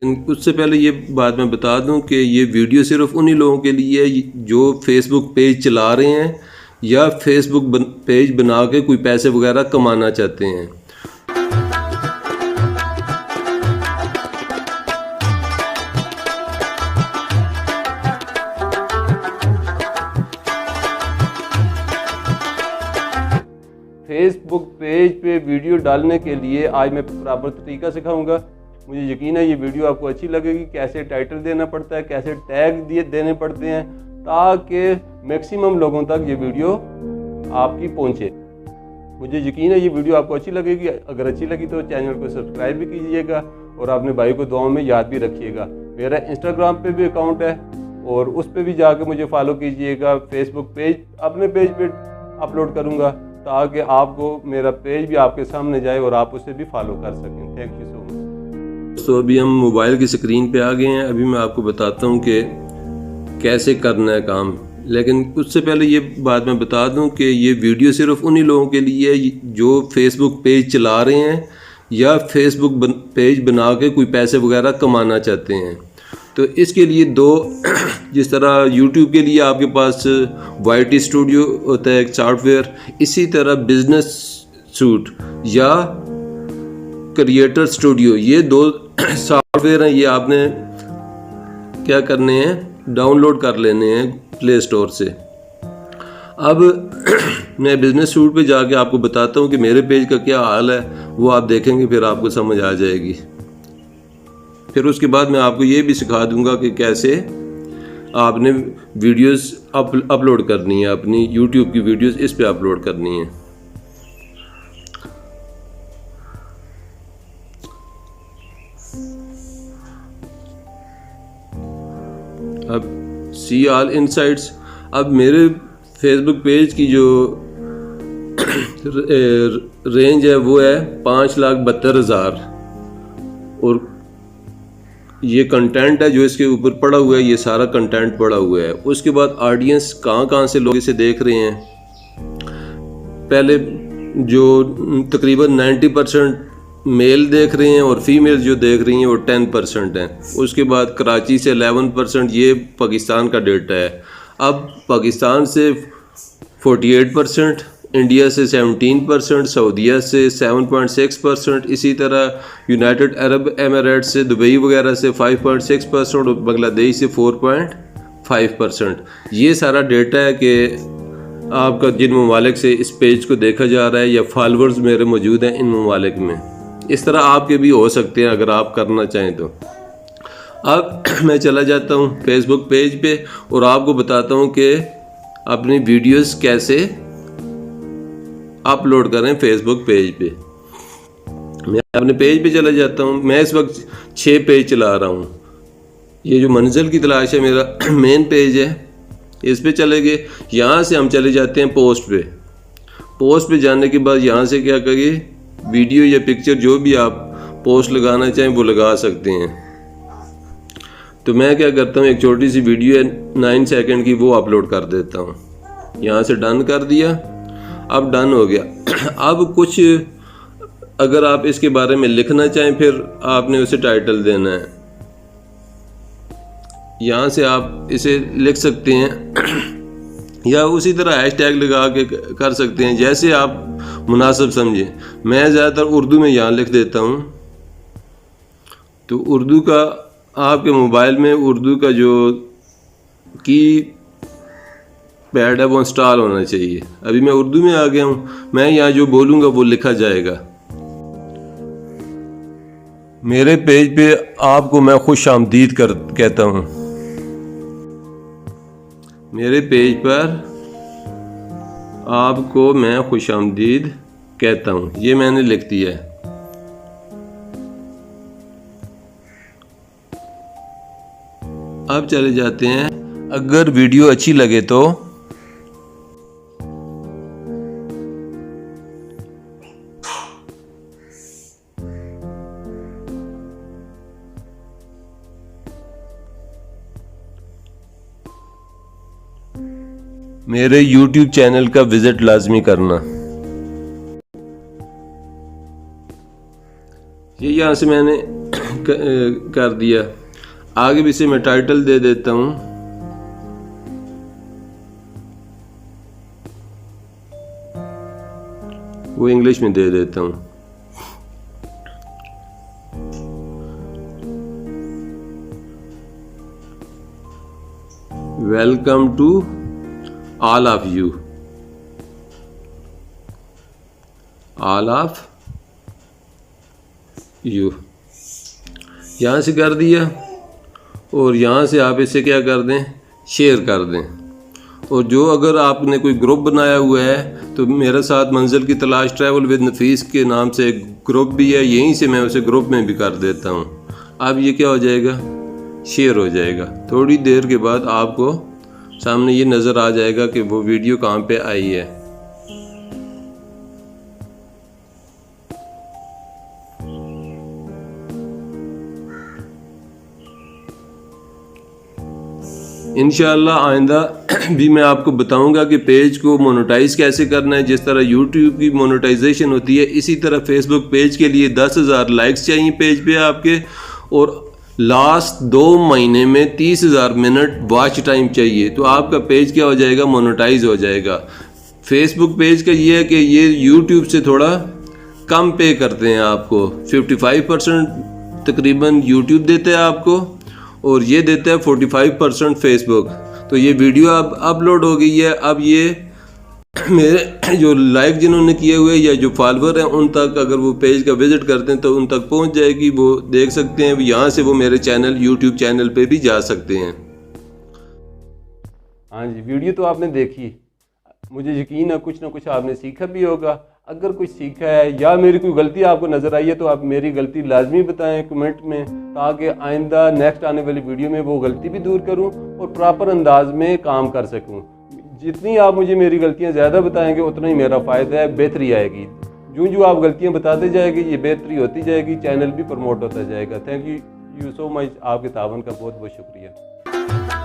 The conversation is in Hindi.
उससे पहले ये बात मैं बता दूं कि ये वीडियो सिर्फ उन्हीं लोगों के लिए है जो फेसबुक पेज चला रहे हैं या फेसबुक पेज बना के कोई पैसे वगैरह कमाना चाहते हैं। फेसबुक पेज पे वीडियो डालने के लिए आज मैं प्रॉपर तरीका सिखाऊंगा। मुझे यकीन है ये वीडियो आपको अच्छी लगेगी। कैसे टाइटल देना पड़ता है, कैसे टैग देने पड़ते हैं ताकि मैक्सिमम लोगों तक ये वीडियो आपकी पहुंचे। मुझे यकीन है ये वीडियो आपको अच्छी लगेगी। अगर अच्छी लगी तो चैनल को सब्सक्राइब भी कीजिएगा और अपने भाई को दुआओं में याद भी रखिएगा। मेरा इंस्टाग्राम पे भी अकाउंट है और उस पर भी जाके मुझे फॉलो कीजिएगा। फेसबुक पेज अपने पेज पे अपलोड करूँगा ताकि आपको मेरा पेज भी आपके सामने जाए और आप उससे भी फॉलो कर सकें। Thank you so much. तो अभी हम मोबाइल की स्क्रीन पे आ गए हैं। अभी मैं आपको बताता हूँ कि कैसे करना है काम, लेकिन उससे पहले ये बात मैं बता दूं कि ये वीडियो सिर्फ उन्हीं लोगों के लिए है जो फेसबुक पेज चला रहे हैं या फेसबुक पेज बना के कोई पैसे वगैरह कमाना चाहते हैं। तो इसके लिए दो जिस तरह यूट्यूब के लिए आपके पास YT स्टूडियो होता है एक सॉफ्टवेयर, इसी तरह बिजनेस सूट या क्रिएटर स्टूडियो, ये दो सॉफ्टवेयर हैं। ये आपने क्या करने हैं, डाउनलोड कर लेने हैं प्ले स्टोर से। अब मैं बिजनेस सूट पे जाके आपको बताता हूँ कि मेरे पेज का क्या हाल है, वो आप देखेंगे फिर आपको समझ आ जाएगी। फिर उसके बाद मैं आपको ये भी सिखा दूंगा कि कैसे आपने वीडियोस अपलोड करनी है, अपनी यूट्यूब की वीडियोस इस पे अपलोड करनी है। अब सी ऑल इनसाइट्स। अब मेरे फेसबुक पेज की जो रेंज है वो है 5,72,000 और ये कंटेंट है जो इसके ऊपर पड़ा हुआ है, ये सारा कंटेंट पड़ा हुआ है। उसके बाद ऑडियंस कहाँ से लोग इसे देख रहे हैं। पहले जो तकरीबन 90% मेल देख रहे हैं और फीमेल जो देख रही हैं वो 10% हैं। उसके बाद कराची से 11%, ये पाकिस्तान का डेटा है। अब पाकिस्तान से 48%, इंडिया से 17%, सऊदीया से 7.6%, इसी तरह यूनाइटेड अरब एमिरेट से, दुबई वगैरह से 5.6% और बांग्लादेश से 4.5%। ये सारा डेटा है कि आपका जिन ममालिक से इस पेज को देखा जा रहा है या फॉलोअर्स मेरे मौजूद हैं इन ममालिक में। इस तरह आपके भी हो सकते हैं अगर आप करना चाहें तो। अब मैं चला जाता हूँ फेसबुक पेज पे और आपको बताता हूँ कि अपनी वीडियोस कैसे अपलोड करें फेसबुक पेज पे। मैं अपने पेज पे चला जाता हूँ। मैं इस वक्त 6 पेज चला रहा हूँ। ये जो मंजिल की तलाश है मेरा मेन पेज है, इस पे चले गए। यहाँ से हम चले जाते हैं पोस्ट पे। पोस्ट पे जाने के बाद यहाँ से क्या करिए, वीडियो या पिक्चर जो भी आप पोस्ट लगाना चाहें वो लगा सकते हैं। तो मैं क्या करता हूँ, एक छोटी सी वीडियो है 9 सेकंड की, वो अपलोड कर देता हूँ। यहाँ से डन कर दिया। अब डन हो गया। अब कुछ अगर आप इसके बारे में लिखना चाहें फिर आपने उसे टाइटल देना है। यहाँ से आप इसे लिख सकते हैं या उसी तरह हैशटैग लगा के कर सकते हैं, जैसे आप मुनासिब समझें। मैं ज़्यादातर उर्दू में यहाँ लिख देता हूँ। तो उर्दू का आपके मोबाइल में उर्दू का जो की पैड है वो इंस्टॉल होना चाहिए। अभी मैं उर्दू में आ गया हूँ। मैं यहाँ जो बोलूँगा वो लिखा जाएगा। मेरे पेज पे आपको मैं खुश आमदीद कहता हूँ। मेरे पेज पर आपको मैं खुश आमदीद कहता हूँ, ये मैंने लिख दिया है। अब चले जाते हैं। अगर वीडियो अच्छी लगे तो मेरे YouTube चैनल का विजिट लाजमी करना। ये यहाँ से मैंने कर दिया। आगे भी इसे मैं टाइटल दे देता हूँ, वो इंग्लिश में दे देता हूँ। Welcome to all of you, all of you यहाँ से कर दिया। और यहाँ से आप इसे क्या कर दें, शेयर कर दें। और जो अगर आपने कोई ग्रुप बनाया हुआ है तो मेरे साथ मंजिल की तलाश ट्रैवल विद नफीस के नाम से एक ग्रुप भी है, यहीं से मैं उसे ग्रुप में भी कर देता हूँ। अब ये क्या हो जाएगा, शेयर हो जाएगा। थोड़ी देर के बाद आपको सामने ये नज़र आ जाएगा कि वो वीडियो कहाँ पे आई है। इंशाअल्लाह आइंदा भी मैं आपको बताऊंगा कि पेज को मोनेटाइज कैसे करना है। जिस तरह यूट्यूब की मोनेटाइजेशन होती है, इसी तरह फेसबुक पेज के लिए 10,000 लाइक्स चाहिए पेज पे आपके, और लास्ट 2 महीने में 30,000 मिनट वॉच टाइम चाहिए, तो आपका पेज क्या हो जाएगा, मोनेटाइज हो जाएगा। फेसबुक पेज का ये है कि ये यूट्यूब से थोड़ा कम पे करते हैं आपको, 55% तकरीबन यूट्यूब देता है आपको, और ये देता है 45% फेसबुक। तो ये वीडियो अब अपलोड हो गई है। अब ये मेरे जो लाइक जिन्होंने किए हुए या जो फॉलोअर हैं उन तक अगर वो पेज का विजिट करते हैं तो उन तक पहुंच जाएगी, वो देख सकते हैं। यहाँ से वो मेरे चैनल यूट्यूब चैनल पे भी जा सकते हैं। हाँ जी, वीडियो तो आपने देखी, मुझे यकीन है कुछ ना कुछ आपने सीखा भी होगा। अगर कुछ सीखा है या मेरी कोई गलती आपको नज़र आई है तो आप मेरी गलती लाजमी बताएं कमेंट में, ताकि आइंदा नेक्स्ट आने वाली वीडियो में वो गलती भी दूर करूं और प्रॉपर अंदाज में काम कर सकूं। जितनी आप मुझे मेरी गलतियां ज़्यादा बताएंगे उतना ही मेरा फ़ायदा है, बेहतरी आएगी। जो आप गलतियां बताते जाएंगे ये बेहतरी होती जाएगी, चैनल भी प्रमोट होता जाएगा। थैंक यू सो मच, आपके तावन का बहुत बहुत शुक्रिया।